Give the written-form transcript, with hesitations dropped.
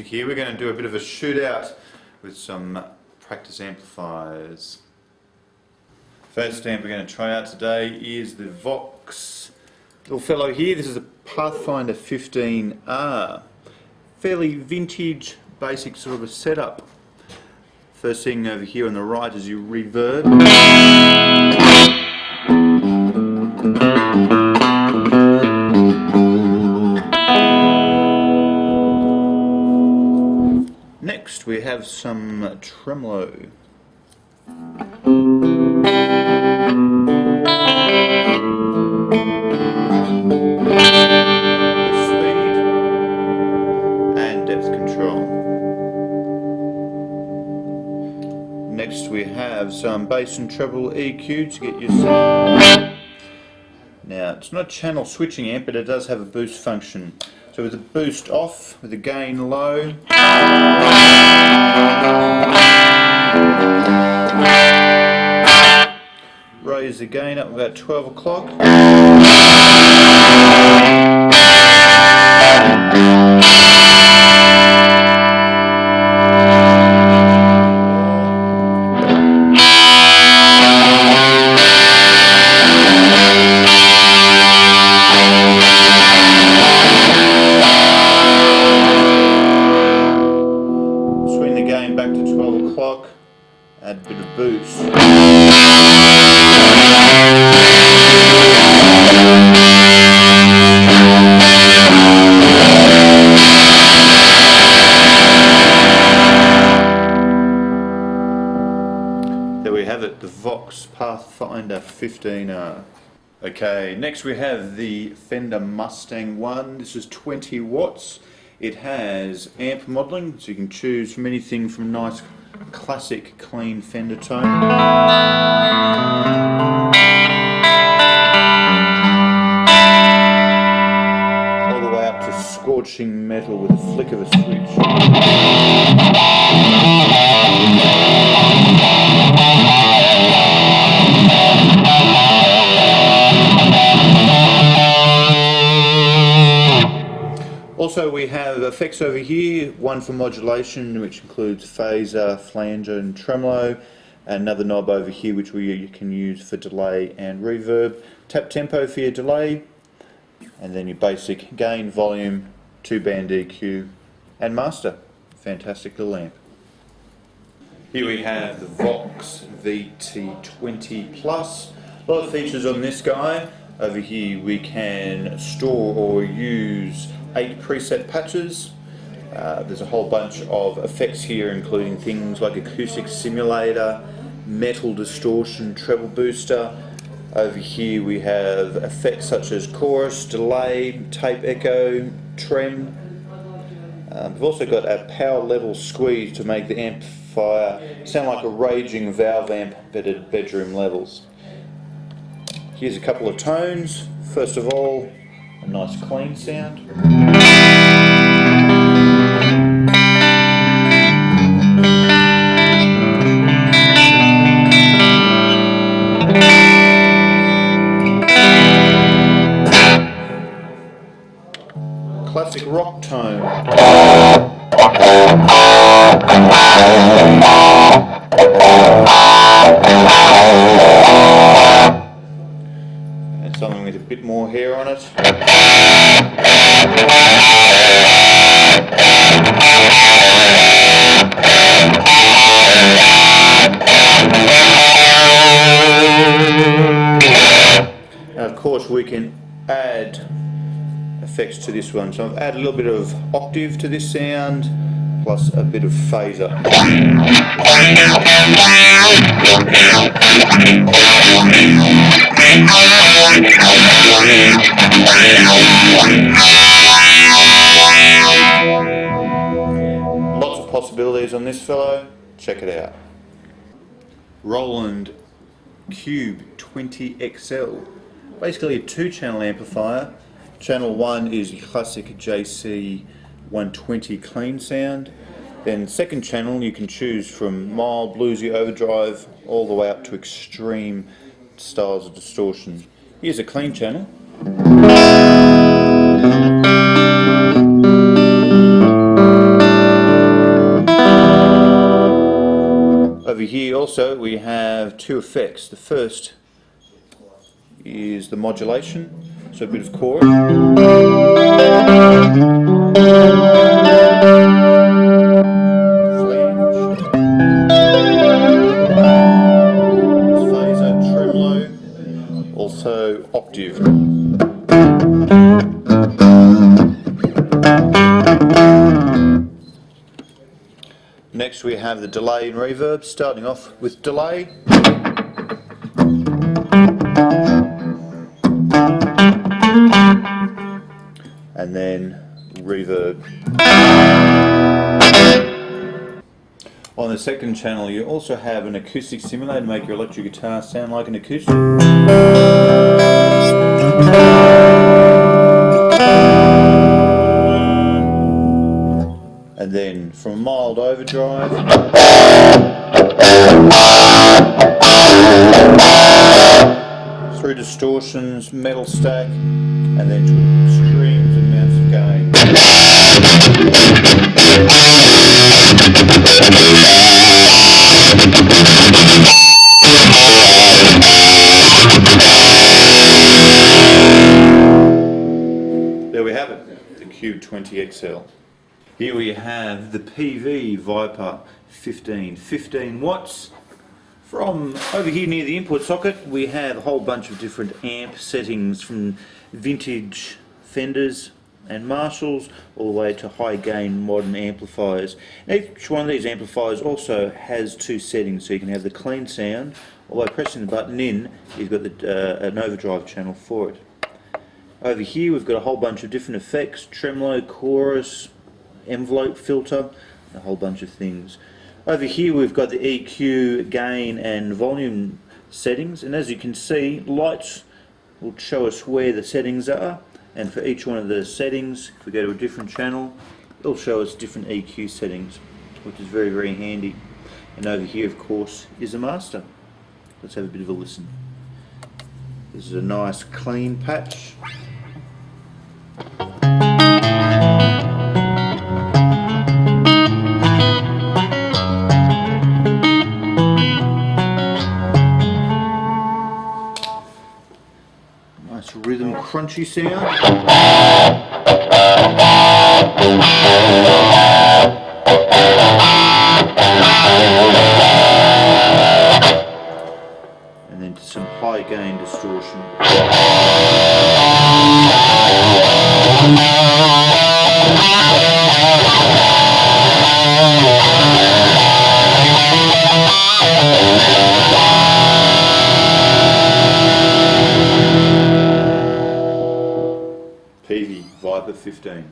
here. We're going to do a bit of a shootout with some practice amplifiers. First amp we're going to try out today is the Vox little fellow here. This is a Pathfinder 15R. Fairly vintage, basic sort of a setup. First thing over here on the right is your reverb. Next we have some tremolo. Speed and depth control. Next we have some bass and treble EQ to get your sound. Now it's not a channel switching amp, but it does have a boost function. So with the boost off, with the gain low, raise the gain up about 12 o'clock. Swing the gain back to 12 o'clock, add a bit of boost. There we have it, the Vox Pathfinder 15R. Okay, next we have the Fender Mustang One. This is 20 watts. It has amp modelling, so you can choose from anything from nice classic clean Fender tone all the way up to scorching metal with a flick of a switch. Also we have effects over here, one for modulation which includes phaser, flanger and tremolo, and another knob over here which you can use for delay and reverb. Tap tempo for your delay, and then your basic gain, volume, 2-band EQ and master. Fantastic little amp. Here we have the Vox VT20 Plus. A lot of features on this guy. Over here we can store or use 8 preset patches. There's a whole bunch of effects here, including things like acoustic simulator, metal distortion, treble booster. Over here we have effects such as chorus, delay, tape echo, trem. We've also got a power level squeeze to make the amplifier sound like a raging valve amp but at bedroom levels. Here's a couple of tones. First of all, a nice clean sound. Classic rock tone. And something with a bit more hair on it. And of course we can add effects to this one. So I've added a little bit of octave to this sound, plus a bit of phaser. Lots of possibilities on this fellow. Check it out. Roland Cube 20XL. Basically a 2-channel amplifier. Channel 1 is your classic JC 120 clean sound. Then second channel you can choose from mild, bluesy, overdrive, all the way up to extreme styles of distortion. Here's a clean channel. here also we have two effects. The first is the modulation, so a bit of chorus. Flange. Phaser, tremolo, also octave. Next we have the delay and reverb, starting off with delay. And then reverb. On the second channel you also have an acoustic simulator to make your electric guitar sound like an acoustic. And then from mild overdrive through distortions, metal stack, and then to extremes amounts of gain. There we have it, the Cube 20 XL. Here we have the PV Viper 15 watts. From over here near the input socket we have a whole bunch of different amp settings, from vintage Fenders and Marshalls all the way to high gain modern amplifiers. Each one of these amplifiers also has two settings, so you can have the clean sound, or by pressing the button in you've got an overdrive channel for it. Over here we've got a whole bunch of different effects: tremolo, chorus, envelope filter, a whole bunch of things. Over here we've got the EQ, gain and volume settings, and as you can see, lights will show us where the settings are, and for each one of the settings, if we go to a different channel, it'll show us different EQ settings, which is very, very handy. And over here of course is a master. Let's have a bit of a listen. This is a nice clean patch. Nice rhythm, crunchy sound. And then some high gain distortion. PV Viper 15.